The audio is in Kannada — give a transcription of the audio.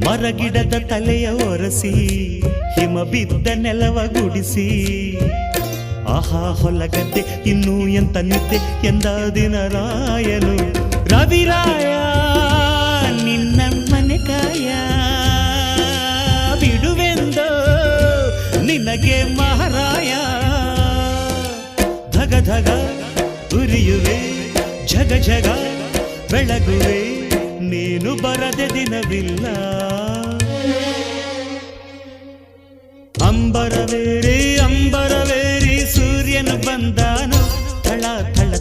ಮರಗಿಡದ ತಲೆಯ ಒರೆಸಿ ಹಿಮ ಬಿದ್ದ ನೆಲವ ಗುಡಿಸಿ ಆಹಾ ಹೊಲಗದ್ದೆ ಇನ್ನೂ ಎಂತ ನಿದ್ದೆ ಎಂದ ದಿನ ರಾಯನು ರವಿರಾಯ ನಿನ್ನ ಮನೆ ಕಾಯ ಬಿಡುವೆಂದೋ ನಿನಗೆ ಮಹಾರಾಯ ಧಗ ಧಗ ಉರಿಯುವೆ ಜಗ ಜಗ ಬೆಳಗುವೆ ನೀನು ಬರದೆ ದಿನವಿಲ್ಲ ಅಂಬರವೇರಿ ಅಂಬರವೇರಿ ಸೂರ್ಯನು ಬಂದಾನು ಥಳ ಥಳ